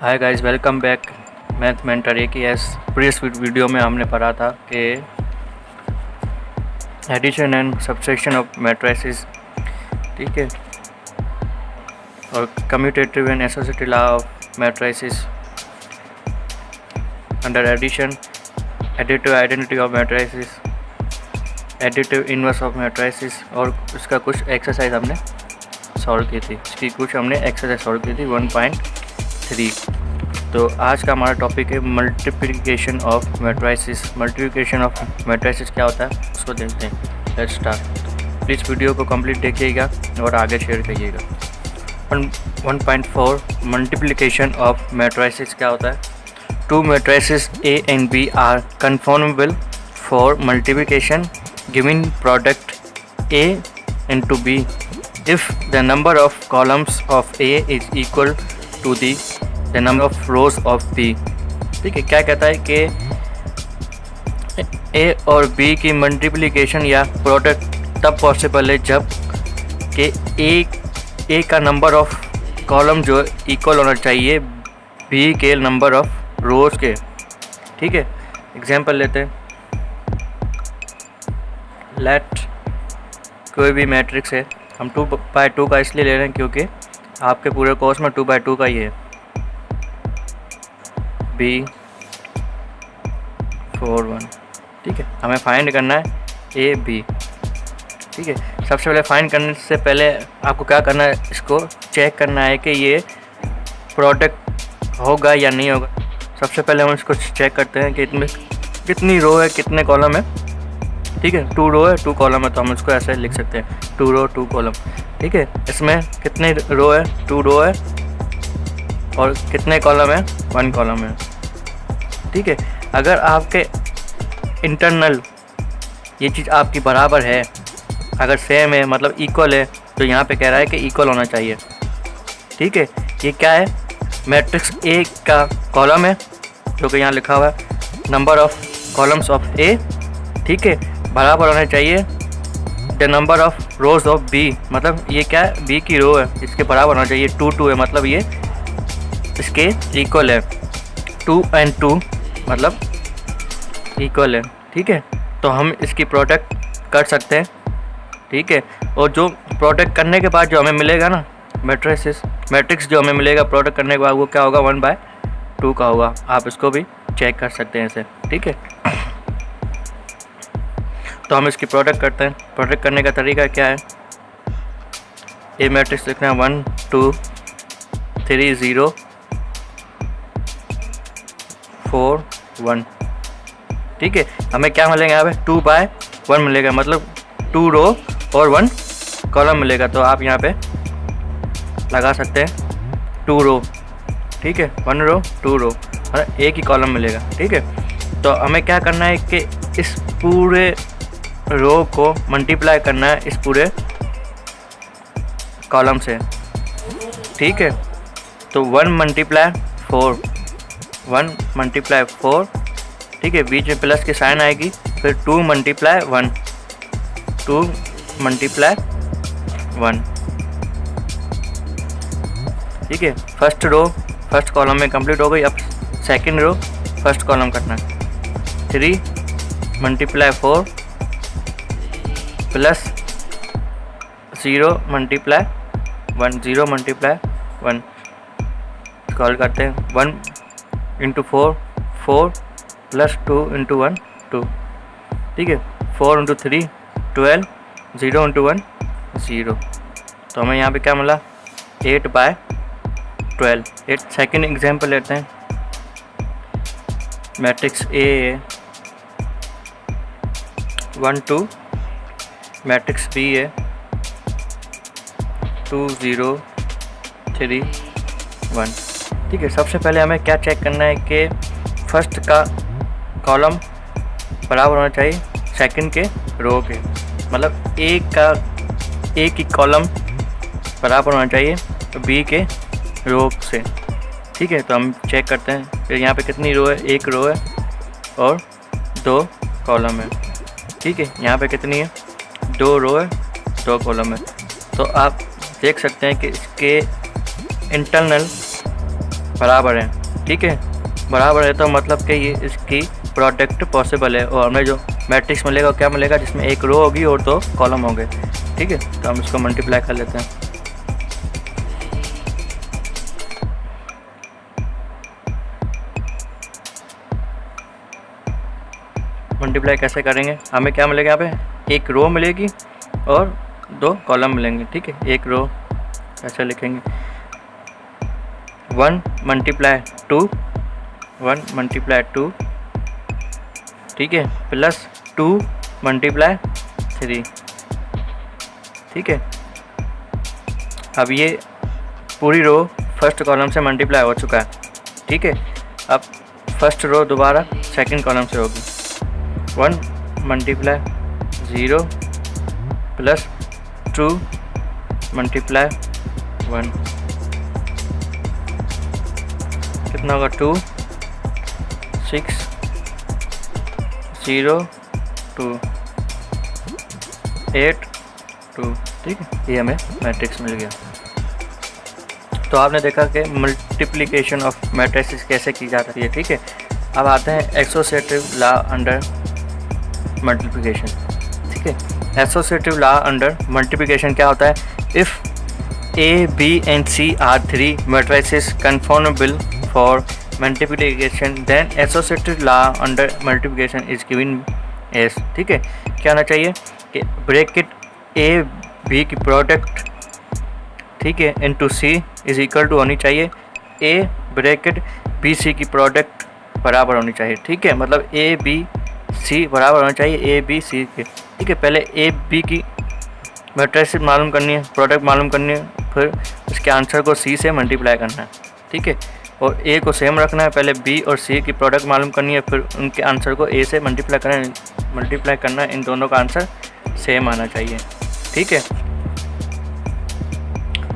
हाय guys, welcome back. Math mentor AKS। Previous video में हमने पढ़ा था कि addition and subtraction of matrices, ठीक है, और commutative and associative law of matrices under addition, additive identity of matrices, additive inverse of matrices, और उसका कुछ एक्सरसाइज हमने सॉल्व की थी। इसकी कुछ हमने एक्सरसाइज सॉल्व की थी 1.3। तो आज का हमारा टॉपिक है multiplication of matrices. Multiplication of matrices क्या होता है उसको देखते हैं। Let's start. प्लीज़ वीडियो को कंप्लीट देखिएगा और आगे शेयर करिएगा। 1.4 मल्टीप्लिकेशन ऑफ मैट्रिसेस क्या होता है। Two matrices A and B are conformable for multiplication giving product A into B if the number of columns of A is equal to the number of rows of B। ठीक है, क्या कहता है कि A और B की multiplication या product तब पॉसिबल है जब कि A का नंबर ऑफ कॉलम जो इक्वल होना चाहिए B के नंबर ऑफ रोज़ के। ठीक है, एग्जांपल लेते हैं। लेट कोई भी मैट्रिक्स है, हम 2x2 का इसलिए ले रहे हैं क्योंकि आपके पूरे कोर्स में 2x2 का ही है। B 4 1। ठीक है, हमें फाइंड करना है A B। ठीक है, सबसे पहले फाइंड करने से पहले आपको क्या करना है, इसको चेक करना है कि ये प्रोडक्ट होगा या नहीं होगा। सबसे पहले हम इसको चेक करते हैं कि इसमें कितनी रो है, कितने कॉलम है। ठीक है, 2 रो है 2 कॉलम है, तो हम इसको ऐसे लिख सकते हैं 2 रो 2 कॉलम। ठीक है, इसमें कितने रो है, 2 रो है, और कितने कॉलम है, 1 कॉलम है। ठीक है, अगर आपके इंटरनल ये चीज़ आपकी बराबर है, अगर सेम है मतलब इक्वल है, तो यहाँ पे कह रहा है कि इक्वल होना चाहिए। ठीक है, ये क्या है, मैट्रिक्स A का कॉलम है जो कि यहाँ लिखा हुआ है number of columns of A। ठीक है, बराबर होना चाहिए the number of rose of B, मतलब ये क्या है, B की रो है, इसके बराबर होना चाहिए। 2 2 है मतलब ये इसके इक्वल है। 2 and 2 मतलब इक्वल है। ठीक है, तो हम इसकी प्रोडक्ट कर सकते हैं। ठीक है, और जो प्रोडक्ट करने के बाद जो हमें मिलेगा ना मैट्रिक्स जो हमें मिलेगा प्रोडक्ट करने के बाद, वो क्या होगा, 1/2 का होगा। आप इसको भी चेक कर सकते हैं ऐसे। ठीक है, तो हम इसकी प्रोडक्ट करते हैं। प्रोडक्ट करने का तरीका क्या है, ए मैट्रिक्स लिखना है 1 2 3 0 4 1। ठीक है, हमें क्या मिलेगा यहाँ पे, 2/1 मिलेगा, मतलब 2 रो और 1 कॉलम मिलेगा। तो आप यहाँ पे लगा सकते हैं 2 रो। ठीक है, 1 रो 2 रो, मतलब एक ही कॉलम मिलेगा। ठीक है, तो हमें क्या करना है कि इस पूरे रो को मल्टीप्लाई करना है इस पूरे कॉलम से। ठीक है, तो 1 × 4 1 × 4। ठीक है, बीच में प्लस की साइन आएगी, फिर 2 × 1 2 × 1। ठीक है, फर्स्ट रो फर्स्ट कॉलम में कंप्लीट हो गई। अब सेकंड रो फर्स्ट कॉलम करना है। 3 × 4 प्लस 0 × 1 0 × 1 कॉल करते हैं। 1 × 4 4 प्लस 2 × 1 2। ठीक है, 4 × 3 12 0 × 1 0। तो हमें यहाँ पे क्या मिला, 8/12। एक सेकेंड एग्जाम्पल लेते हैं। मैट्रिक्स A 1 2, मैट्रिक्स B है 2 0 3 1। ठीक है, सबसे पहले हमें क्या चेक करना है कि फर्स्ट का कॉलम बराबर होना चाहिए सेकंड के रो के, मतलब A की कॉलम बराबर होना चाहिए तो B के रो से। ठीक है, तो हम चेक करते हैं। फिर यहाँ पे कितनी रो है, 1 रो है और 2 कॉलम है। ठीक है, यहाँ पे कितनी है, 2 रो है 2 कॉलम है। तो आप देख सकते हैं कि इसके इंटरनल बराबर है, ठीक है। बराबर है तो मतलब कि ये इसकी प्रोडक्ट पॉसिबल है, और हमें जो मैट्रिक्स मिलेगा क्या मिलेगा, जिसमें एक रो होगी और 2 कॉलम होंगे, ठीक है। तो हम इसको मल्टीप्लाई कर लेते हैं। मल्टीप्लाई कैसे करेंगे, हमें क्या मिलेगा, यहाँ पे एक रो मिलेगी और 2 कॉलम मिलेंगे, ठीक है। एक रो कैसे लिखेंगे, 1 मल्टीप्लाई 2, 1 मल्टीप्लाई 2, ठीक है, प्लस 2 मल्टीप्लाई 3, ठीक है। अब ये पूरी रो फर्स्ट कॉलम से मल्टीप्लाई हो चुका है, ठीक है। अब फर्स्ट रो दोबारा सेकंड कॉलम से होगी, 1 मल्टीप्लाई 0 प्लस 2 मल्टीप्लाई 1, कितना होगा, 2 6 0 2 8 2, ठीक है। ये हमें मैट्रिक्स मिल गया। तो आपने देखा कि मल्टीप्लिकेशन ऑफ मैट्रिसेस कैसे की जाती है, ठीक है। अब आते हैं एसोसिएटिव लॉ अंडर मल्टीप्लिकेशन, ठीक है। एसोसिएटिव लॉ अंडर मल्टीप्लिकेशन क्या होता है, if A, B and C are 3 matrices conformable for multiplication, then associative law under multiplication is given as, ठीक है। क्या होना चाहिए कि ब्रैकेट A B की प्रोडक्ट, ठीक है, into C is equal to होनी चाहिए A ब्रैकेट B C की प्रोडक्ट बराबर होनी चाहिए, ठीक है। मतलब A B C बराबर होना चाहिए A B C के, ठीक है। पहले A B की मैट्रिसेस मालूम करनी है, प्रोडक्ट मालूम करनी है, फिर इसके आंसर को C से मल्टीप्लाई करना है, ठीक है। और A को सेम रखना है, पहले B और C की प्रोडक्ट मालूम करनी है, फिर उनके आंसर को A से मल्टीप्लाई करना है। इन दोनों का आंसर सेम आना चाहिए, ठीक है।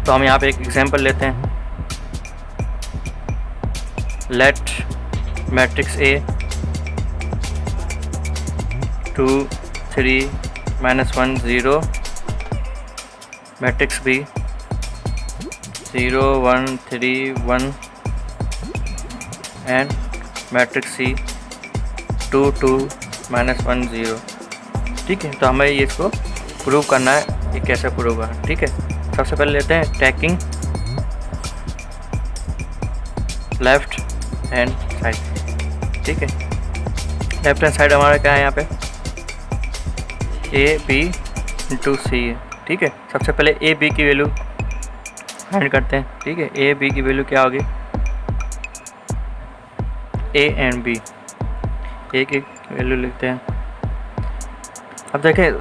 तो हम यहाँ पे एक एग्जांपल लेते हैं। Let matrix A 2 3 -1 0, matrix B 0 1 3 1 and matrix C 2 2 -1 0, ठीक है। तो हमें ये इसको प्रूव करना है, ये कैसे प्रूव होगा, ठीक है। सबसे पहले लेते हैं टेकिंग लेफ्ट हैंड साइड, ठीक है। लेफ्ट हैंड साइड हमारा क्या है, यहाँ पे A B इंटू C है, ठीक है। सबसे पहले A B की वैल्यू फाइंड करते हैं, ठीक है। A B की वैल्यू क्या होगी, A एंड B, A की वैल्यू लिखते हैं। अब देखें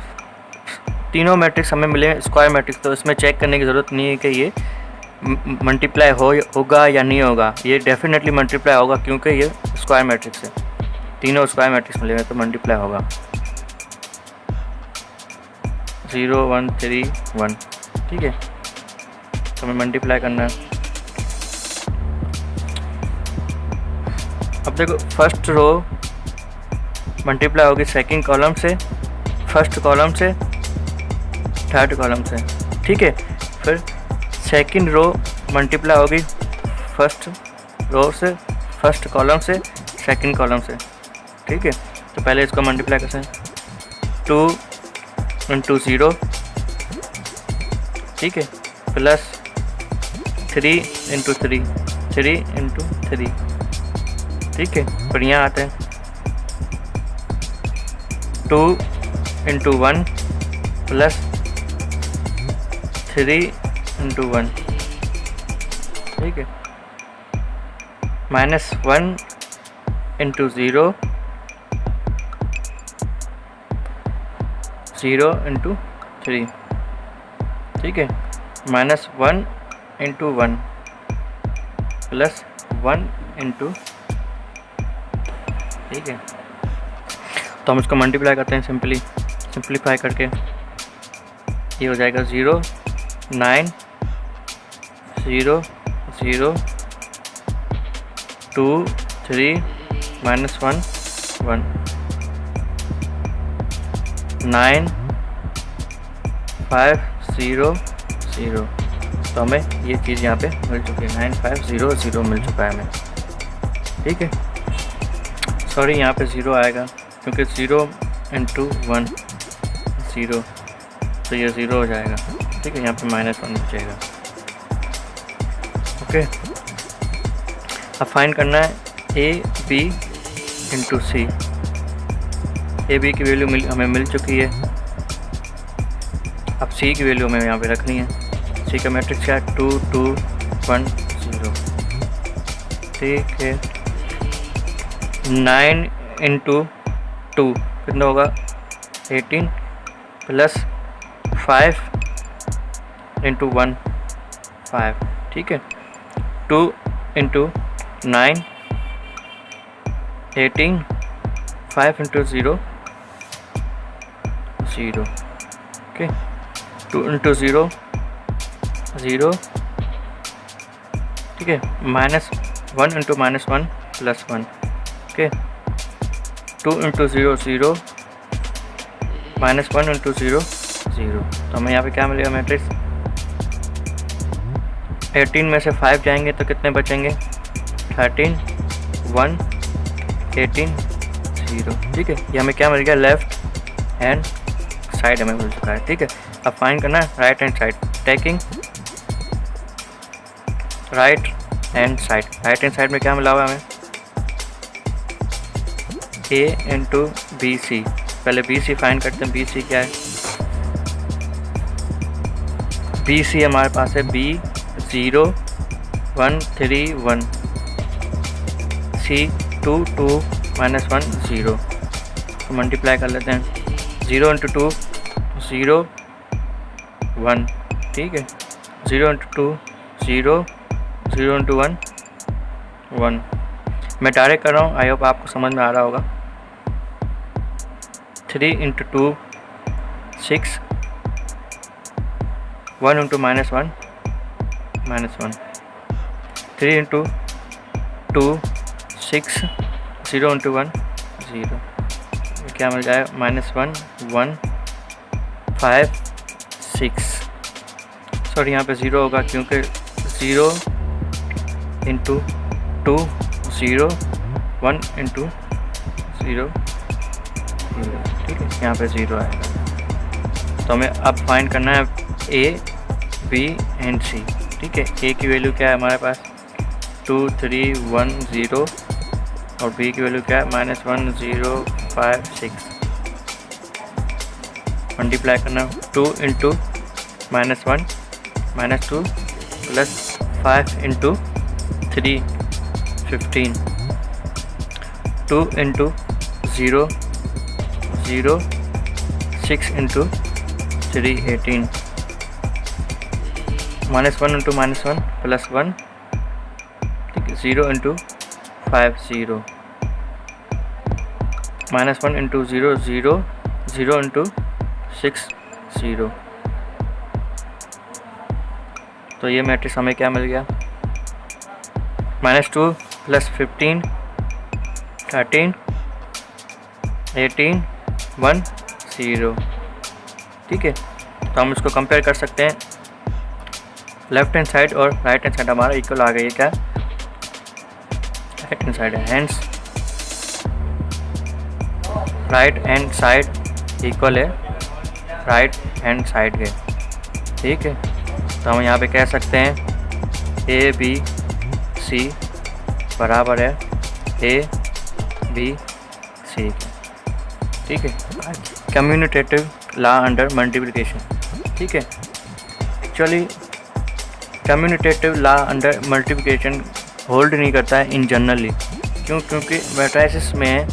तीनों मैट्रिक्स हमें मिले स्क्वायर मैट्रिक्स, तो इसमें चेक करने की ज़रूरत नहीं है कि ये मल्टीप्लाई होगा या नहीं होगा। ये डेफिनेटली मल्टीप्लाई होगा क्योंकि ये स्क्वायर मैट्रिक्स है, तीनों स्क्वायर मैट्रिक्स मिले हैं तो मल्टीप्लाई होगा। 0 1 3 1, ठीक है। तो हमें मल्टीप्लाई करना है। अब देखो फर्स्ट रो मल्टीप्लाई होगी सेकंड कॉलम से, फर्स्ट कॉलम से, थर्ड कॉलम से, ठीक है। फिर सेकंड रो मल्टीप्लाई होगी फर्स्ट रो से, फर्स्ट कॉलम से, सेकंड कॉलम से, ठीक है। तो पहले इसको मल्टीप्लाई करते हैं, 2 इंटू 0, ठीक है, प्लस 3 इंटू 3, 3 इंटू 3, ठीक है। फिर यहाँ आते हैं 2 इंटू 1 प्लस 3 इंटू 1, ठीक है, -1 इंटू 0, 0 इंटू 3, ठीक है, -1 इंटू 1 प्लस 1 इंटू, ठीक है। तो हम इसको मल्टीप्लाई करते हैं, सिंप्लीफाई करके ये हो जाएगा 0 9 0 0 2 3 -1 1 9 5 0 0, तो हमें ये चीज़ यहाँ पे मिल चुकी है, 9500 मिल चुका है हमें। ठीक है, सॉरी यहाँ पे 0 आएगा क्योंकि 0 × 1 0, तो ये 0 हो जाएगा। ठीक है, यहाँ पे -1 बचेगा। ओके, अब फाइंड करना है AB × C। AB की वैल्यू हमें मिल चुकी है। अब C की वैल्यू हमें यहाँ पे रखनी है। C का मैट्रिक्स क्या है, 2 2 1 0। ठीक है, 9 × 2 कितना होगा, 18 + 5 × 1 5। ठीक है, 2 × 9 18, 5 × 0 0। ओके, 2 × 0 0। ठीक है, -1 × -1 +1। ओके, 2 × 0 0, -1 × 0 0। तो हमें यहाँ पे क्या मिलेगा मैट्रिक्स, 18 में से 5 जाएंगे तो कितने बचेंगे, 13 1 18 0। ठीक है, ये हमें क्या मिल गया, लेफ्ट हैंड साइड हमें मिल चुका है। ठीक है, अब फाइंड करना है right hand side. Taking right hand side, right hand side में क्या मिला हुआ है हमें, A × BC। पहले BC फाइंड करते हैं। BC क्या है, BC हमारे पास है B 0 1 3 1, C 2 2 -1 0। तो मल्टीप्लाई कर लेते हैं, 0 × 2 0 1। ठीक है, 0 × 2 0, 0 × 1 1। मैं डायरेक्ट कर रहा हूँ, आई होप आपको समझ में आ रहा होगा। 3 × 2 6, 1 × -1 -1। 3 × 2 6, 0 × 1 0। क्या मिल जाएगा, -1 1 5 6। सॉरी यहाँ पे 0 होगा क्योंकि 0 × 2 0, 1 × 0 0। ठीक है, यहाँ पे 0 आएगा। तो हमें अब फाइंड करना है A B एंड C। ठीक है, A की वैल्यू क्या है हमारे पास, 2 3 1 0, और B की वैल्यू क्या है, -1 0 5 6। मल्टीप्लाई करना, 2 × -1 -2 + 5 × 3 15, 2 × 0 0, 6 × 3 18, -1 × -1 +1। ठीक है, 0 × 5 0, -1 × 0 0, 0 × 6 0। तो ये मैट्रिक्स हमें क्या मिल गया, -2 + 15 13 18 1 0। ठीक है, तो हम इसको कंपेयर कर सकते हैं। लेफ्ट हैंड साइड और राइट हैंड साइड हमारा इक्वल आ गई है। क्या, राइट हैंड साइड है, hands right hand side equal है राइट हैंड साइड के। ठीक है, तो हम यहाँ पे कह सकते हैं ABC बराबर है ABC। ठीक है, कम्यूटेटिव लॉ अंडर मल्टीप्लिकेशन। ठीक है, actually commutative law under multiplication hold नहीं करता है इन जनरली। क्यों, क्योंकि मैट्रिसेस में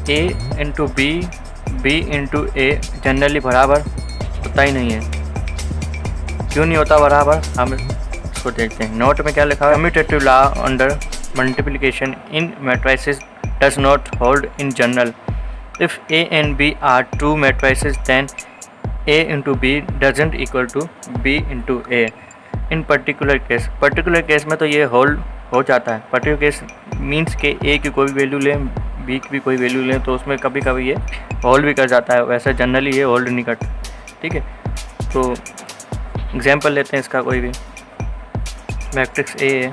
A × B B × A generally बराबर होता ही नहीं है। क्यों नहीं होता बराबर, हम इसको देखते हैं। नोट में क्या लिखा है, commutative law under multiplication in matrices does not hold in general. If A and B are two matrices, then A × B doesn't equal to B × A in particular case। Particular case में तो ये hold हो जाता है। Particular case means के A की कोई value लें, B की भी कोई वैल्यू लें, तो उसमें कभी कभी ये होल्ड भी कर जाता है। वैसे जनरली ये होल्ड नहीं करता। ठीक है, तो एग्जाम्पल लेते हैं इसका कोई भी। मैट्रिक्स ए है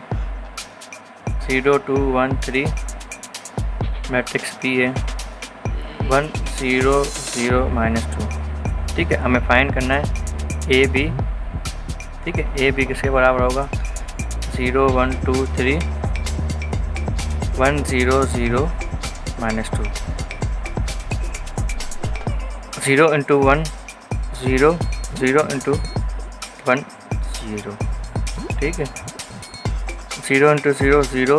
0 2 1 3, मैट्रिक्स बी है 1 0 0 -2। ठीक है, हमें फाइंड करना है ए बी। ठीक है, ए बी किसके बराबर होगा 0 1 2 3 1 0 0 -2। 0 × 1 0, 0 × 1 0। ठीक है, 0 × 0 0,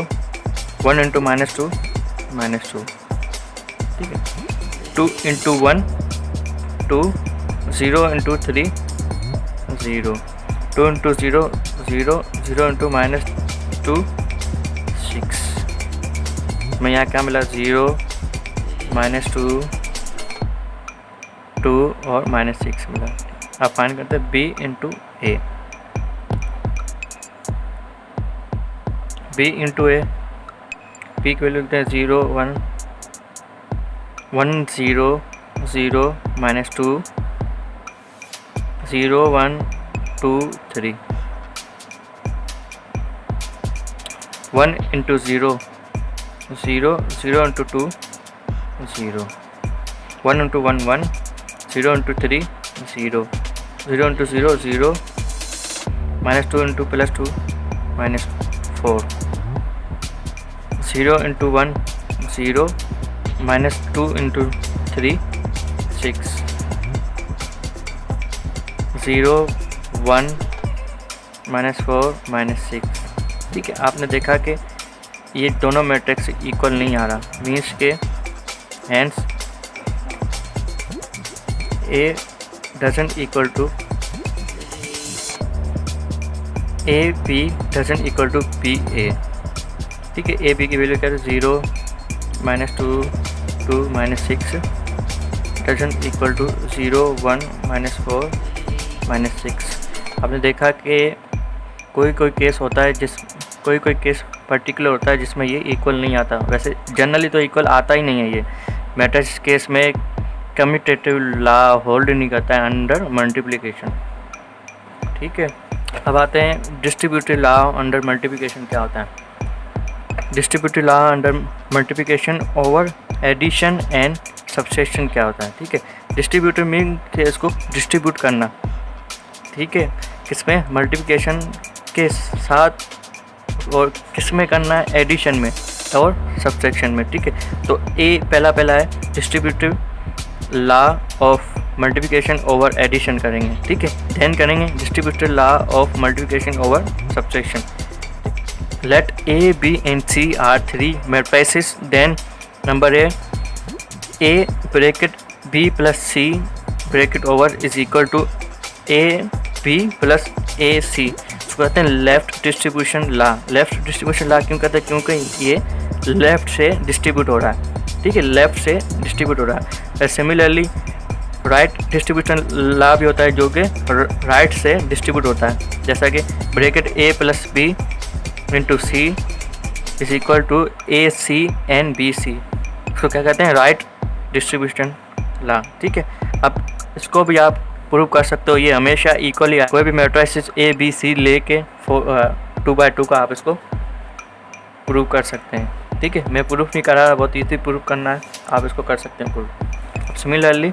1 × -2 -2। ठीक है, 2 × 1 2, 0 × 3 0, 2 × 0 0, 0 × -2 6। मैं यहाँ क्या मिला 0 -2 2 और -6 मिला। अब फाइंड करते हैं b × a। b × a, b की वैल्यू लिखते हैं 0 1 1 0 0 -2 0 1 2 3। 1 × 0 0, 0 × 2 0, 1 × 1 1, 0 × 3 0, 0 × 0 0, -2 × +2 -4, 0 × 1 0, -2 × 3 6, 0 1 -4 -6। ठीक है, आपने देखा कि ये दोनों मैट्रिक्स इक्वल नहीं आ रहा, मीन्स के hence A doesn't equal to AB doesn't equal to BA। ठीक है, AB की वैल्यू क्या है 0 -2 2 -6 doesn't equal to 0 1 -4 -6। आपने देखा कि कोई केस होता है कोई केस पर्टिकुलर होता है जिसमें ये इक्वल नहीं आता। वैसे जनरली तो इक्वल आता ही नहीं है। ये मैट्रिक्स केस में कम्यूटेटिव लॉ होल्ड नहीं करता है अंडर मल्टीप्लिकेशन। ठीक है, अब आते हैं डिस्ट्रीब्यूटिव लॉ अंडर मल्टीप्लिकेशन क्या होता है। Distributive law under multiplication over addition and subtraction क्या होता है। ठीक है, डिस्ट्रीब्यूटिव मीन के इसको डिस्ट्रीब्यूट करना। ठीक है, किसमें मल्टीप्लिकेशन के साथ और किसमें करना है एडिशन में और सब्सट्रैक्शन में। ठीक है, तो ए पहला है distributive law of multiplication over addition करेंगे। ठीक है, देन करेंगे distributive law of multiplication over subtraction. Let A B and C are 3 matrices, then number A bracket B plus C bracket over is equal to A B plus A C. इसको कहते हैं left distribution law. Left distribution law क्यों कहते हैं? क्योंकि ये left से distribute हो रहा है। ठीक है, लेफ्ट से डिस्ट्रीब्यूट हो रहा है। सिमिलरली राइट डिस्ट्रीब्यूशन लॉ भी होता है जो कि राइट से डिस्ट्रीब्यूट होता है, जैसा कि bracket A plus B into C is equal to A C and B C. इसको क्या कहते हैं? Right distribution law. ठीक है, अब इसको भी आप प्रूव कर सकते हो। ये हमेशा इक्वली कोई भी मैट्रिसेस ए बी सी लेके 2/2 का आप इसको प्रूव कर सकते हैं। ठीक है, मैं प्रूफ नहीं कर रहा, बहुत ईजी प्रूफ करना है, आप इसको कर सकते हैं प्रूफ। सिमिलरली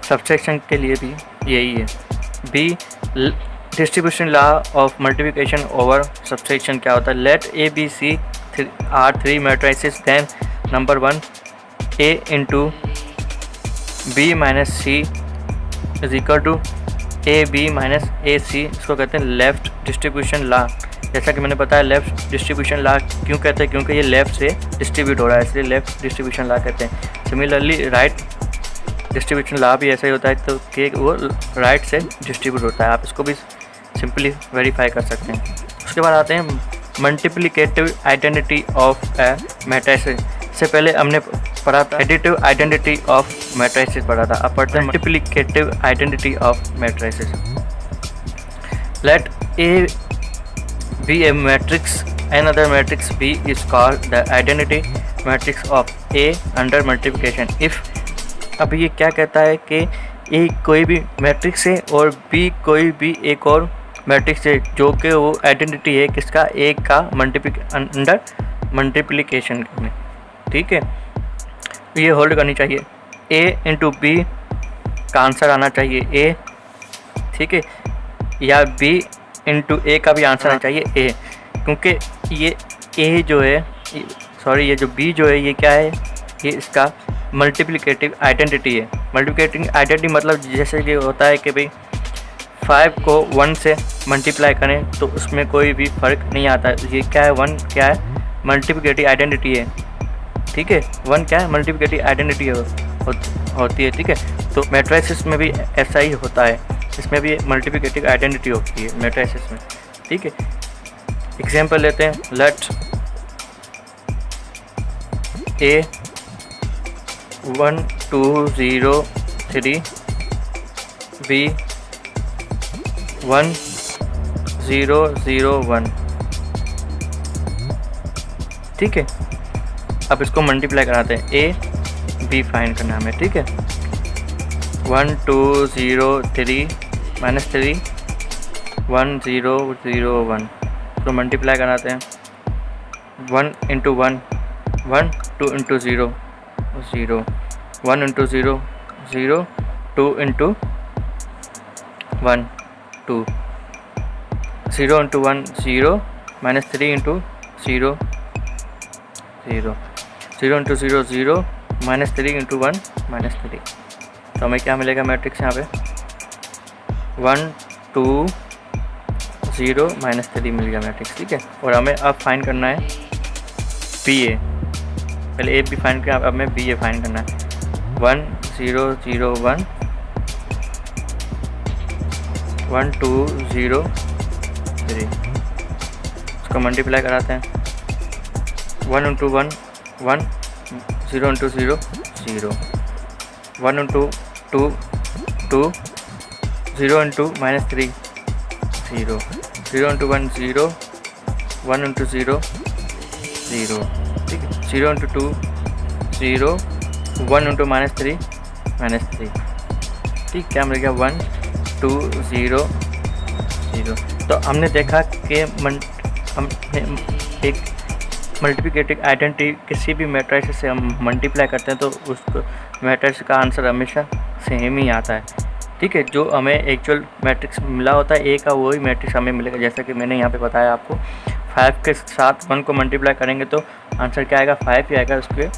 सब्सट्रैक्शन के लिए भी यही है। B distribution law of multiplication over subtraction क्या होता है? Let A B C are 3 matrices, then number 1 A into B minus C is equal to A B minus A C. इसको कहते हैं लेफ़्ट डिस्ट्रीब्यूशन लॉ। जैसा कि मैंने बताया लेफ़्ट डिस्ट्रीब्यूशन लॉ क्यों कहते हैं? क्योंकि ये लेफ़्ट से डिस्ट्रीब्यूट हो रहा है, इसलिए लेफ़्ट डिस्ट्रीब्यूशन लॉ कहते हैं। सिमिलरली राइट डिस्ट्रीब्यूशन लॉ भी ऐसा ही होता है, तो कि वो राइट से डिस्ट्रीब्यूट होता है। आप इसको भी सिंपली वेरीफाई कर सकते हैं। उसके बाद आते हैं multiplicative identity of A matrices. इससे पहले हमने पढ़ा था एडिटिव आइडेंटिटी ऑफ मैट्रिसेस पढ़ा था। अब पढ़ते हैं multiplicative identity of matrices. Let A be a matrix, another matrix B is called the identity matrix of A under multiplication if। अब ये क्या कहता है कि ए कोई भी मैट्रिक्स है और बी कोई भी एक और मैट्रिक्स है जो कि वो आइडेंटिटी है किसका, ए का अंडर मल्टीप्लिकेशन में। ठीक है, ये होल्ड करनी चाहिए। ए इंटू बी का आंसर आना चाहिए ए, ठीक है, या बी इंटू ए का भी आंसर आना चाहिए ए, क्योंकि ये ए जो है, सॉरी ये जो बी जो है ये क्या है, ये इसका मल्टीप्लिकेटिव आइडेंटिटी है। मल्टीप्लिकेटिव आइडेंटिटी मतलब जैसे कि होता है कि भाई 5 को 1 से मल्टीप्लाई करें तो उसमें कोई भी फ़र्क नहीं आता। ये क्या है, 1 क्या है, मल्टीप्लिकेटिव आइडेंटिटी है। ठीक है, 1 क्या है, मल्टीप्लिकेटिव आइडेंटिटी होती है। ठीक है, तो मैट्रिसेस में भी ऐसा ही होता है, इसमें भी मल्टीप्लिकेटिव आइडेंटिटी होती है मैट्रिसेस में। ठीक है, एग्जांपल लेते हैं, लेट ए 1 2 0 3 बी 1 0 0 1। ठीक है, अब इसको मल्टीप्लाई कराते हैं, ए बी फाइंड करना हमें। ठीक है, 1 2 0 3 -3 1 0 0 1 तो मल्टीप्लाई कराते हैं, 1 into 1 1 2 into 0 0 1 into 0 0 2 into 1 2 0 into 1 0 -3 into 0 0 0 into 0 0 -3 into 1 -3। तो हमें क्या मिलेगा मैट्रिक्स यहाँ पे 1 2 0 -3 मिल गया मैट्रिक्स। ठीक है, और हमें अब फाइंड करना है बी ए, पहले ए बी फाइंड किया, अब हमें बी ए फाइंड करना है। 1 0 0 1 1 2 0 3 इसको मल्टीप्लाई कराते हैं, 1 into 1 1 0 into 0 0 1 into 2 2 0 into -3 0 0 into 1 0 1 into 0 0। ठीक है, 0 इंटू 2 0 1 इंटू -3 -3। ठीक, क्या मिल गया 1 2 0 0। तो हमने देखा कि हमने एक मल्टीप्लिकेटिव आइडेंटिटी किसी भी मैट्रिक्स से हम मल्टीप्लाई करते हैं तो उसको मैट्रिक्स का आंसर हमेशा सेम ही आता है। ठीक है, जो हमें एक्चुअल मैट्रिक्स मिला होता है ए का वही मैट्रिक्स हमें मिलेगा। जैसा कि मैंने यहाँ पे बताया आपको, 5 के साथ 1 को मल्टीप्लाई करेंगे तो आंसर क्या आएगा, 5 ही आएगा, उसके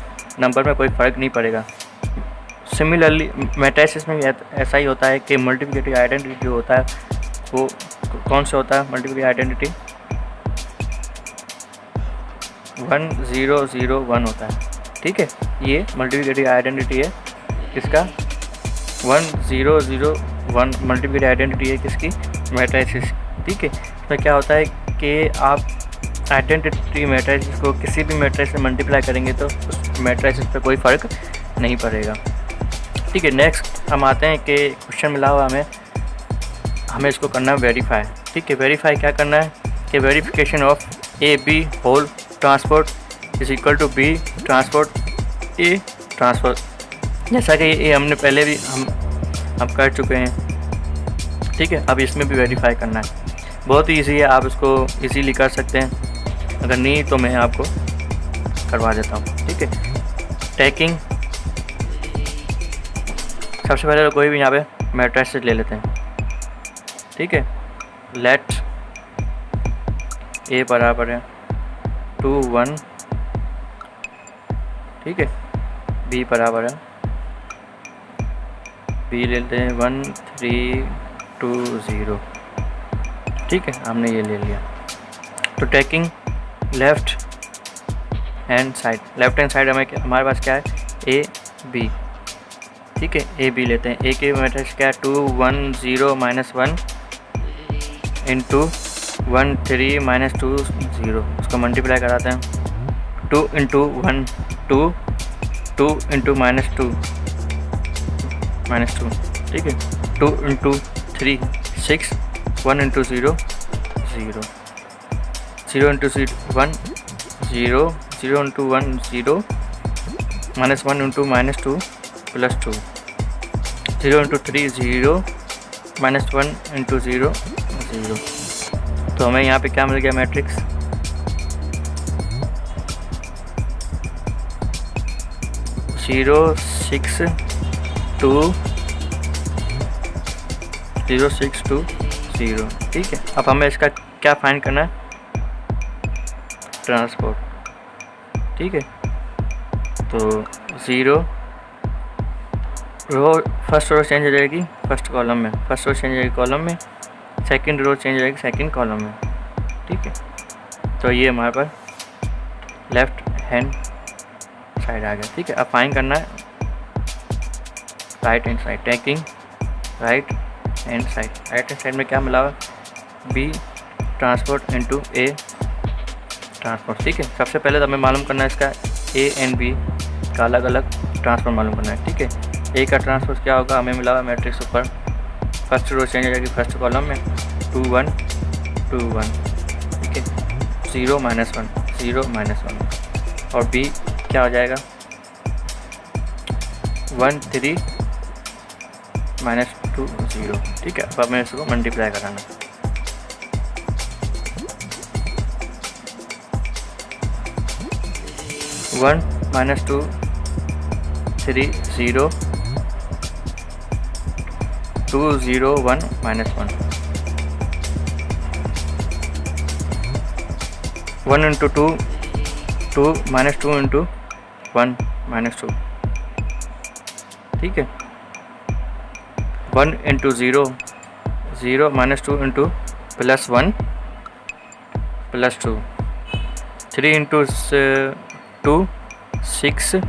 नंबर में कोई फ़र्क नहीं पड़ेगा। सिमिलरली मैट्रिसेस में भी ऐसा ही होता है कि मल्टीप्लिकेटिव आइडेंटिटी जो होता है वो कौन सा होता है, मल्टीप्लिकेटिव आइडेंटिटी 1 0 0 1 होता है। ठीक है, ये मल्टीप्लिकेटिव आइडेंटिटी है किसका, 1 0 0 1 मल्टीप्लिकेटिव आइडेंटिटी है किसकी, मैट्रिसेस। ठीक है, तो क्या होता है कि आप आइडेंटिटी मैट्रिसेस को किसी भी मैट्रिक्स से मल्टीप्लाई करेंगे तो उस मैट्रिसेस पे कोई फ़र्क नहीं पड़ेगा। ठीक है, नेक्स्ट हम आते हैं कि क्वेश्चन मिला हुआ हमें इसको करना है वेरीफाई। ठीक है, वेरीफाई क्या करना है कि verification of A B whole transpose is equal to B transport A transpose. जैसा कि ये हमने पहले भी हम कर चुके हैं। ठीक है, अब इसमें भी वेरीफाई करना है, बहुत ही ईजी है, आप इसको इजीली कर सकते हैं, अगर नहीं तो मैं आपको करवा देता हूँ। ठीक है, टैकिंग सबसे पहले तो कोई भी यहाँ पे मैट्रिक्स ले लेते हैं। ठीक है, लेट ए बराबर है 2 1। ठीक है, बी बराबर है, बी लेते हैं 1 3 2 0। ठीक है, हमने ये ले लिया। तो टेकिंग लेफ्ट हैंड साइड हमारे पास क्या है, ए बी। ठीक है, ए बी लेते हैं, ए के मैट्रिक्स क्या है 2 1 0 -1 इंटू 1 3 -2 0। उसको मल्टीप्लाई कराते हैं, 2 इंटू 1 2 2 इंटू -2 -2। ठीक है, 2 into 3 6 1 into 0 0 0 into 1 0 0 into 1 0 -1 into -2 +2। 0 into 3 0 minus 1 into 0 0। तो हमें यहाँ पे क्या मिल गया मैट्रिक्स, 0 6 2 0 6 2 0। ठीक है, अब हमें इसका क्या फाइंड करना है, ट्रांसपोर्ट। ठीक है, तो 0 रो, फर्स्ट रो चेंज हो जाएगी फर्स्ट कॉलम में, फर्स्ट रो चेंज हो जाएगी कॉलम में, सेकंड रो चेंज हो जाएगी सेकंड कॉलम में। ठीक है, तो ये हमारे पास लेफ्ट हैंड साइड आ गया। ठीक है, अब फाइंड करना है right hand side, taking right hand side. Right hand side में क्या मिला हुआ, बी ट्रांसपोर्ट इंटू ए ट्रांसपोर्ट। ठीक है, सबसे पहले तो हमें मालूम करना है इसका ए एंड बी का अलग अलग ट्रांसपोर्ट मालूम करना है। ठीक है, ए का ट्रांसपोर्ट क्या होगा, हमें मिला हुआ मैट्रिक्स ऊपर, फर्स्ट रो चेंज हो जाएगी फर्स्ट कॉलम में 2 1 2 1। ठीक है, 0 माइनस 1 0 माइनस 1। और बी क्या हो जाएगा 1 3 माइनस 2 0। ठीक है, अब हमें इसको मल्टीप्लाई कराना है। 1 minus 2 3 0 2 0 1 minus 1 1 into 2 2 minus 2 into 1 minus 2। ठीक है, 1 into 0 0 minus 2 into plus 1 plus 2। 3 into 2 6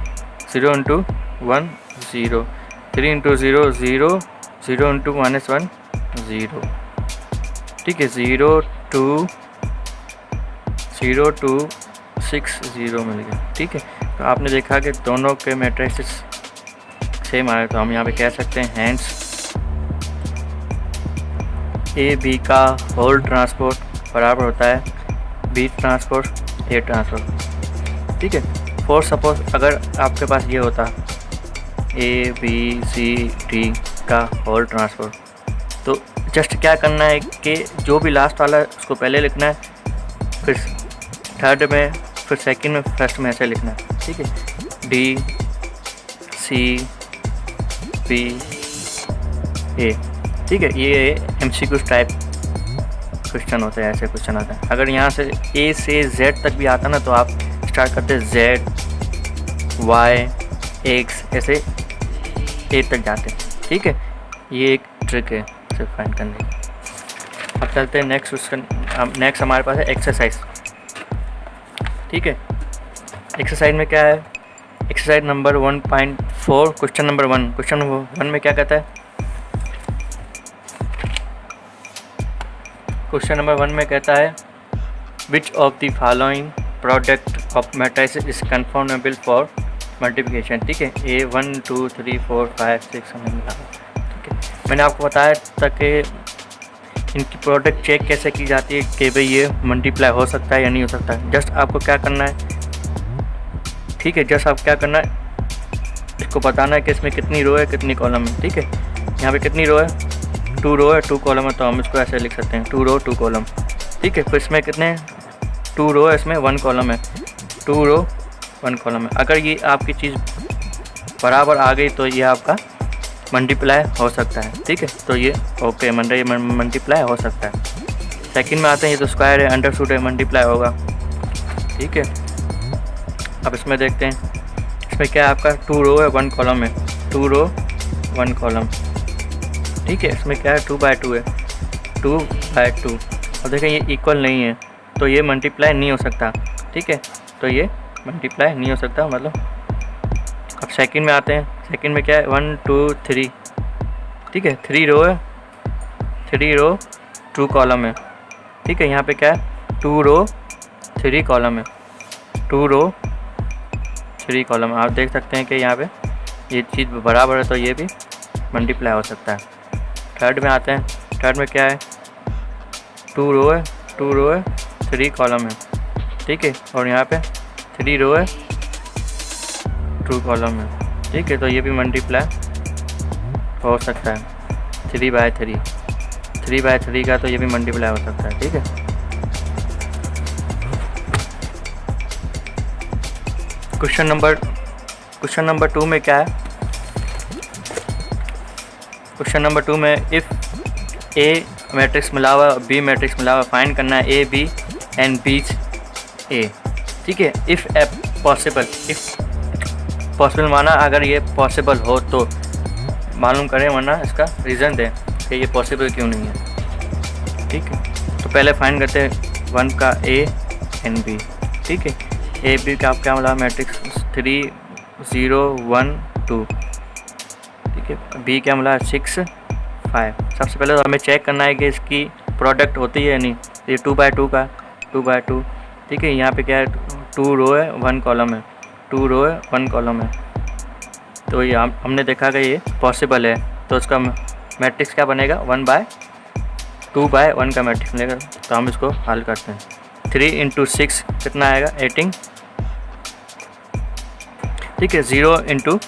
0 into 1 0। 3 into 0 0 0 into minus 1 0। ठीक है, 0 2 0 2 6 0 मिल गया। ठीक है, तो आपने देखा कि दोनों के मैट्रिक्स सेम आ रहे, तो हम यहाँ पे कह सकते हैं हैंस ए बी का होल ट्रांसपोर्ट बराबर होता है बी ट्रांसपोर्ट ए ट्रांसपोर्ट। ठीक है, फॉर सपोज अगर आपके पास ये होता ए बी सी डी का होल ट्रांसपोर्ट, तो जस्ट क्या करना है कि जो भी लास्ट वाला है उसको पहले लिखना है, फिर थर्ड में, फिर सेकंड में, फर्स्ट में, ऐसे लिखना है। ठीक है, डी सी बी ए। ठीक है, ये MCQ टाइप क्वेश्चन होते हैं, ऐसे क्वेश्चन आता है। अगर यहाँ से ए से जेड तक भी आता ना, तो आप स्टार्ट करते हैं जेड वाई एक्स, ऐसे ए तक जाते हैं। ठीक है, ये एक ट्रिक है इसे फाइंड करने की। अब चलते हैं नेक्स्ट क्वेश्चन। नेक्स्ट हमारे पास है एक्सरसाइज। ठीक है, एक्सरसाइज में क्या है, exercise number 1.4 question number 1। Question number 1 में क्या कहता है, क्वेश्चन नंबर 1 में कहता है which of the following product of matrices is conformable for multiplication. ठीक है, ए 1 2 3 4 5 6 हमें मिला। ठीक है, मैंने आपको बताया था कि इनकी प्रोडक्ट चेक कैसे की जाती है कि भाई ये मल्टीप्लाई हो सकता है या नहीं हो सकता है। जस्ट आपको क्या करना है, ठीक है, जस्ट आप क्या करना है, इसको बताना है कि इसमें कितनी रो है कितनी कॉलम है। ठीक है, यहाँ पे कितनी रो है, 2 रो है 2 कॉलम है, तो हम इसको ऐसे लिख सकते हैं 2 रो 2 कॉलम। ठीक है, फिर इसमें कितने 2 रो है, इसमें 1 कॉलम है, 2 रो 1 कॉलम है। अगर ये आपकी चीज़ बराबर आ गई तो ये आपका मल्टीप्लाई हो सकता है। ठीक है, तो ये ओके मल्टीप्लाई हो सकता है। सेकंड में आते हैं, ये तो स्क्वायर है, अंडरस्टूड है, मल्टीप्लाई होगा। ठीक है, अब इसमें देखते हैं, इसमें क्या है आपका 2 रो है 1 कॉलम है, 2 रो 1 कॉलम। ठीक है, इसमें क्या है 2 बाई 2 है, 2 बाई 2। और देखें ये इक्वल नहीं है, तो ये मल्टीप्लाई नहीं हो सकता। ठीक है, तो ये मल्टीप्लाई नहीं हो सकता मतलब। अब सेकंड में आते हैं, सेकंड में क्या है 1 2 3। ठीक है, 3 रो है, 3 रो 2 कॉलम है। ठीक है, यहाँ पे क्या है 2 रो 3 कॉलम है, 2 रो 3 कॉलम। आप देख सकते हैं कि यहाँ पे ये चीज़ बराबर है, तो ये भी मल्टीप्लाई हो सकता है। थर्ड में आते हैं, थर्ड में क्या है 2 रो है, 2 रो है 3 कॉलम है। ठीक है, और यहाँ पे 3 रो है 2 कॉलम है। ठीक है, तो ये भी मल्टीप्लाई हो सकता है 3/3 का तो ये भी मल्टीप्लाई हो सकता है। ठीक है, क्वेश्चन नंबर 2 में क्या है? क्वेश्चन नंबर 2 में इफ़ ए मैट्रिक्स मिला हुआ बी मैट्रिक्स मिला हुआ, फाइंड करना है ए बी एंड बीच ए। ठीक है, इफ़ पॉसिबल माना अगर ये पॉसिबल हो तो मालूम करें, वरना इसका रीज़न दें कि ये पॉसिबल क्यों नहीं है। ठीक है, तो पहले फाइंड करते हैं 1 का ए एंड बी। ठीक है, ए बी का क्या मिला मैट्रिक्स 3 0 1 2। ठीक है, बी क्या मिला 6 5। सबसे पहले तो हमें चेक करना है कि इसकी प्रोडक्ट होती है या नहीं। ये 2/2 का 2/2। ठीक है, यहाँ पे क्या है 2 रो है 1 कॉलम है, 2 रो है 1 कॉलम है। तो ये हमने देखा कि ये पॉसिबल है, तो उसका मैट्रिक्स क्या बनेगा 1/2/1 का मैट्रिक्स मिलेगा। तो हम इसको हल करते हैं। 3 × 6 कितना आएगा 18। ठीक है, 0 ×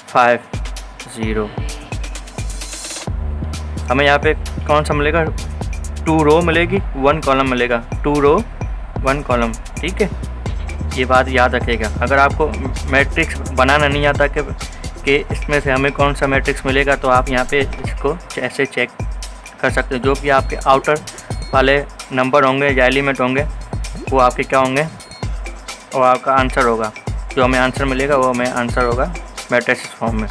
5 0। हमें यहाँ पे कौन सा मिलेगा 2 रो मिलेगी 1 कॉलम मिलेगा, 2 रो 1 कॉलम। ठीक है, ये बात याद रखिएगा। अगर आपको मैट्रिक्स बनाना नहीं आता कि इसमें से हमें कौन सा मैट्रिक्स मिलेगा, तो आप यहाँ पे इसको ऐसे चेक कर सकते हो। जो भी आपके आउटर वाले नंबर होंगे या एलिमेंट होंगे वो आपके क्या होंगे, और आपका आंसर होगा। जो हमें आंसर मिलेगा वो हमें आंसर होगा मैट्रिक्स फॉर्म में।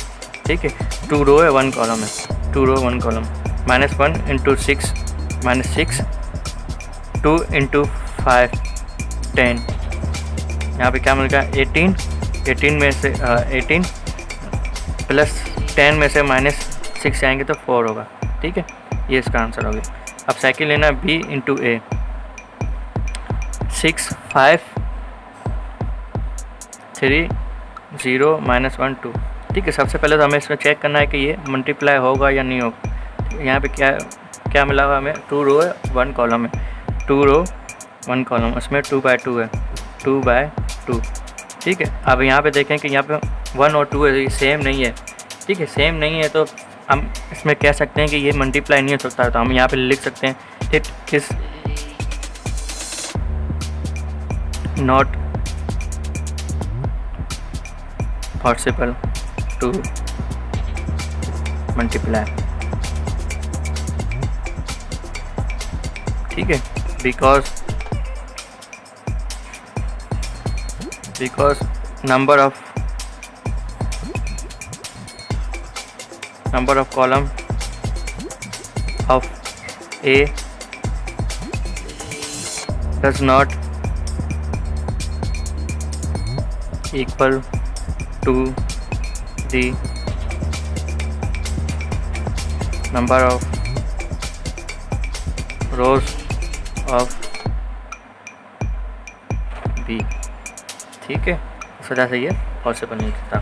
ठीक है, 2 रो है 1 कॉलम है, 2 रो 1 कॉलम। -1 × 6 -6, 2 × 5 10। यहाँ पे क्या मिलेगा 18 में से 18 प्लस 10 में से -6 आएंगे तो 4 होगा। ठीक है, ये इसका आंसर हो गया। अब सेकंड लेना b × a 6 5 3 0 -1 2। ठीक है, सबसे पहले तो हमें इसमें चेक करना है कि ये मल्टीप्लाई होगा या नहीं होगा। यहाँ पे क्या मिला हुआ हमें 2 रो है 1 कॉलम है, 2 रो 1 कॉलम, उसमें 2/2 है 2/2। ठीक है, अब यहाँ पे देखें कि यहाँ पे 1 और 2 है, सेम नहीं है। ठीक है, सेम नहीं है तो हम इसमें कह सकते हैं कि ये मल्टीप्लाई नहीं हो सकता। तो हम यहाँ पे लिख सकते हैं it is not possible to multiply. ठीक है, because number of column of A does not equal to the number of rows of B। ठीक है, इस वजह से ये पॉसिबल नहीं था।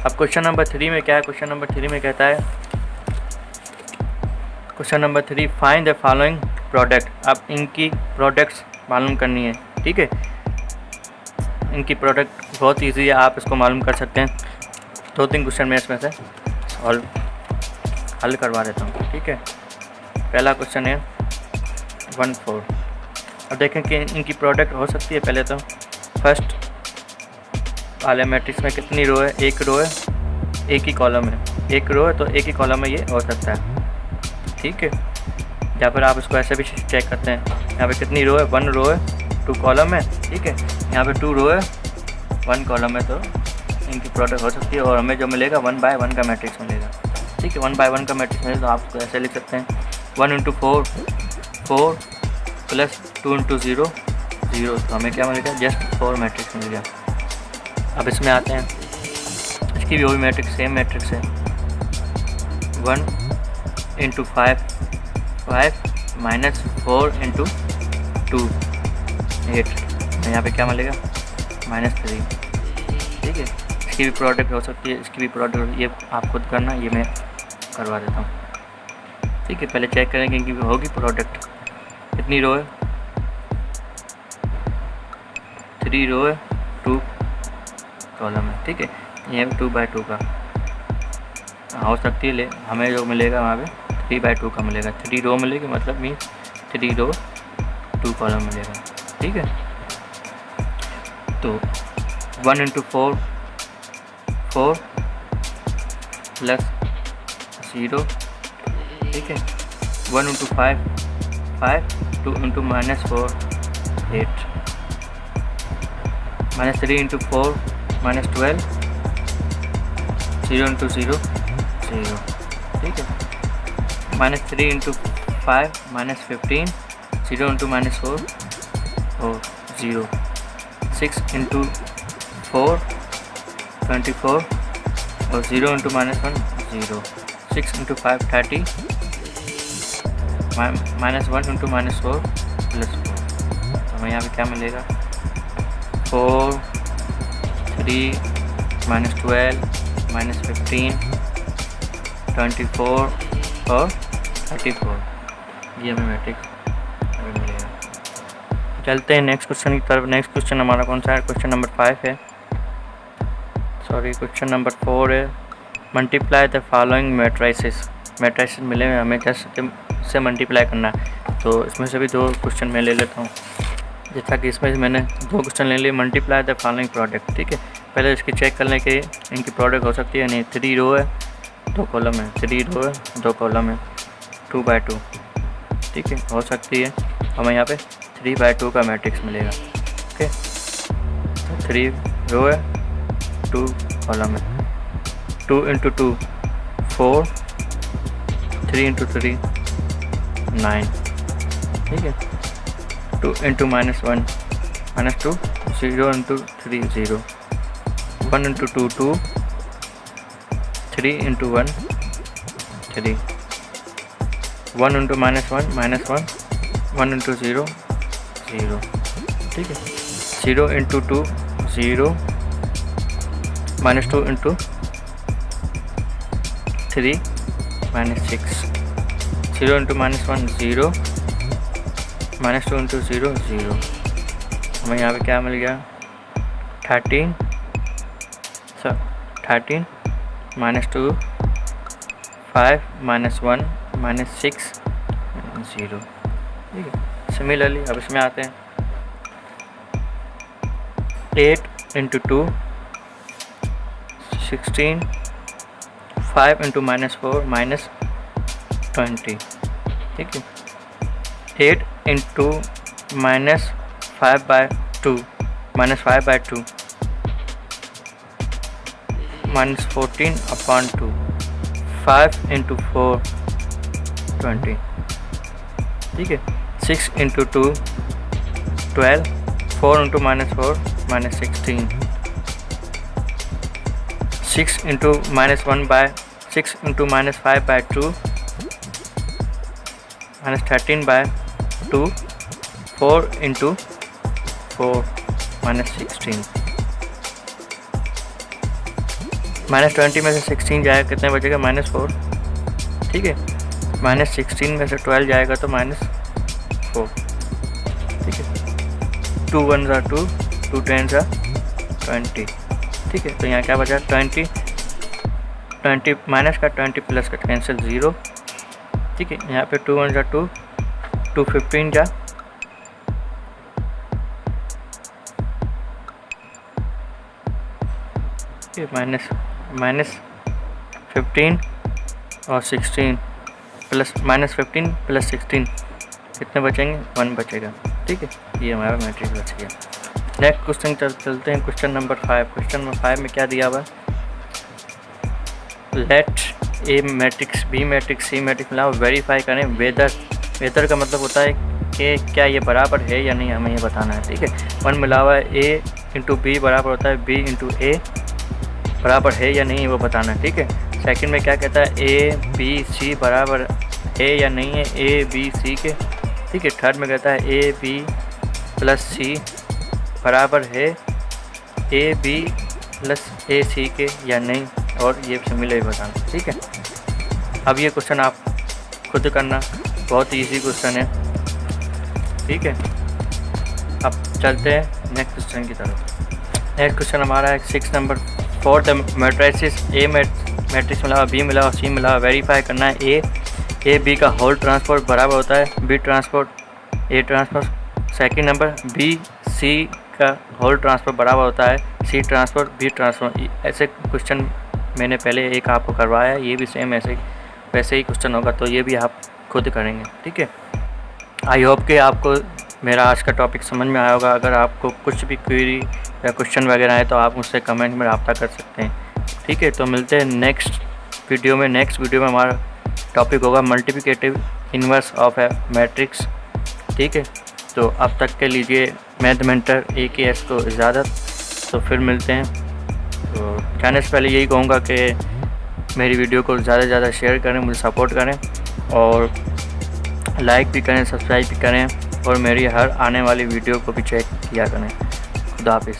अब क्वेश्चन नंबर 3 में क्या है? क्वेश्चन नंबर 3 में कहता है question number 3 find the following product. अब इनकी प्रोडक्ट्स मालूम करनी है। ठीक है, इनकी प्रोडक्ट बहुत इजी है, आप इसको मालूम कर सकते हैं। 2-3 क्वेश्चन मैं इसमें से हल करवा देता हूँ। ठीक है, पहला क्वेश्चन है 1 4। अब देखें कि इनकी प्रोडक्ट हो सकती है। पहले तो फर्स्ट वाले मैट्रिक्स में कितनी रो है? 1 रो है, एक ही कॉलम है, 1 रो है तो एक ही कॉलम में ये हो सकता है। ठीक है, या फिर आप इसको ऐसे भी चेक करते हैं। यहाँ पे कितनी रो है? 1 रो है 2 कॉलम है। ठीक है, यहाँ पे 2 रो है 1 कॉलम है, तो इनकी प्रोडक्ट हो सकती है। और हमें जो मिलेगा 1/1 का मैट्रिक्स मिलेगा। ठीक है, 1/1 का मैट्रिक्स मिलेगा तो आप इसको ऐसे लिख सकते हैं 1 × 4 4 प्लस 2 × 0 0। तो हमें क्या मिलेगा? जस्ट 4 मैट्रिक्स मिल गया। अब इसमें आते हैं, इसकी भी वही मैट्रिक्स सेम मैट्रिक्स है 1 × 5 5 -4 × 2 8। यहाँ पे क्या मिलेगा? -3। ठीक है, इसकी भी प्रोडक्ट हो सकती है, इसकी भी प्रोडक्ट, ये आप खुद करना, ये मैं करवा देता हूँ। ठीक है, पहले चेक करेंगे कि होगी प्रोडक्ट। कितनी रो है? 3 रो है 2 कॉलम है। ठीक है, ये 2/2 का। हो सकती है, हमें जो मिलेगा वहाँ पे 3/2 का मिलेगा, 3 रो मिलेगी, मतलब मीन्स 3 रो 2 कॉलम मिलेगा। ठीक है, तो 1 × 4 4 प्लस 0। ठीक है, 1 × 5 5, 2 × -4 8, -3 × 4 -12, 0 × 0 0। ठीक है, -3 × 5 -15, 0 × -4 और 0, 6 × 4 24 और 0 × -1 0, 6 × 5 30, -1 × -4 +4। तो हमें यहाँ पे क्या मिलेगा, 4 3 -12 -15 24 और 34, ये हमें मैट्रिक्स मिलेगा। चलते हैं नेक्स्ट क्वेश्चन की तरफ। नेक्स्ट क्वेश्चन हमारा कौन सा है, क्वेश्चन नंबर 5 है, सॉरी क्वेश्चन नंबर 4 है। मल्टीप्लाई द फॉलोइंग मैट्रिसेस मिले हुए हमें, कैसे से मल्टीप्लाई करना है। तो इसमें से भी 2 क्वेश्चन मैं ले लेता हूँ, जैसा कि इसमें से मैंने 2 क्वेश्चन ले लिए। Multiply the following product. ठीक है, पहले इसकी चेक कर लें कि इनकी प्रोडक्ट हो सकती है नहीं। 3 रो है 2 कॉलम है, 3 रो है 2 कॉलम है, 2/2। ठीक है, हो सकती है। हमें यहाँ पे 3/2 का मैट्रिक्स मिलेगा। ओके, 3 रो है 2 कॉलम है, 2 × 2 4, 3 × 3 9। ठीक है, 2 × -1 -2, 0 × 3 0, 1 × 2 2, 3 × 1 3, 1 × -1 -1, 1 × 0 0। ठीक है, 0 × 2 0, -2 × 3 -6, 0 × -1 0, -2 × 0 0। हमें यहाँ पे क्या मिल गया, 13 -2 5 -1 -6 0। ठीक है, सिमिलरली अब इसमें आते हैं। 8 × 2 16, 5 × -4 -20। ठीक है, 8 × -5/2 -5/2 -14/2, 5 × 4 20। ठीक है, 6 × 2 12, 4 × -4 -16, 6 × -5/2 -13/2, 4 × 4 -16। -20 में से 16 जाएगा, कितने बचेगा, -4। ठीक है, -16 में से 12 जाएगा तो -4। ठीक है, 2 1s are 2, 2 10s are 20। ठीक है, तो यहाँ क्या बचा, 20 माइनस का 20 प्लस का कैंसिल 0। ठीक है, यहाँ पे 2 1s are 2, 2 15 जा -15 और 16 प्लस -15 प्लस 16 कितने बचेंगे, 1 बचेगा। ठीक है, ये हमारा मैट्रिक्स बच गया। नेक्स्ट क्वेश्चन चलते हैं, क्वेश्चन नंबर 5। क्वेश्चन नंबर 5 में क्या दिया हुआ, let A matrix B matrix C matrix मिला, वेरीफाई करें वेदर का मतलब होता है कि क्या ये बराबर है या नहीं, हमें ये बताना है। ठीक है, 1 मिला हुआ है A × B बराबर होता है B × A, बराबर है या नहीं वो बताना है। ठीक है, सेकंड में क्या कहता है, A B C बराबर है या नहीं है A B C के। ठीक है, थर्ड में कहता है A B + C बराबर है A B + A C के या नहीं, और ये सिमिलर बताना। ठीक है, अब ये क्वेश्चन आप खुद करना, बहुत इजी क्वेश्चन है। ठीक है, अब चलते हैं नेक्स्ट क्वेश्चन की तरफ। नेक्स्ट क्वेश्चन हमारा है 6 number, for the matrices matrix मिला हुआ, बी मिला हुआ, सी मिला हुआ, वेरीफाई करना है ए बी का होल ट्रांसपोर्ट बराबर होता है B transport A transport. Second number B C का होल ट्रांसपोर्ट बराबर होता है सी ट्रांसपोर्ट बी ट्रांसपोर्ट। ऐसे क्वेश्चन मैंने पहले एक आपको करवाया, ये भी सेम ऐसे वैसे ही क्वेश्चन होगा, तो ये भी आप खुद करेंगे, ठीक है। आई होप कि आपको मेरा आज का टॉपिक समझ में आया होगा। अगर आपको कुछ भी क्वेरी या क्वेश्चन वगैरह है तो आप मुझसे कमेंट में रब्ता कर सकते हैं, ठीक है। तो मिलते हैं नेक्स्ट वीडियो में हमारा टॉपिक होगा multiplicative inverse of A matrix, ठीक है। तो अब तक के लीजिए मैथ मेंटर AKS को इजाज़त, तो फिर मिलते हैं। तो जाने से पहले यही कहूँगा कि मेरी वीडियो को ज़्यादा से ज़्यादा शेयर करें, मुझे सपोर्ट करें और लाइक भी करें, सब्सक्राइब भी करें और मेरी हर आने वाली वीडियो को भी चेक किया करें। खुदा हाफिज़।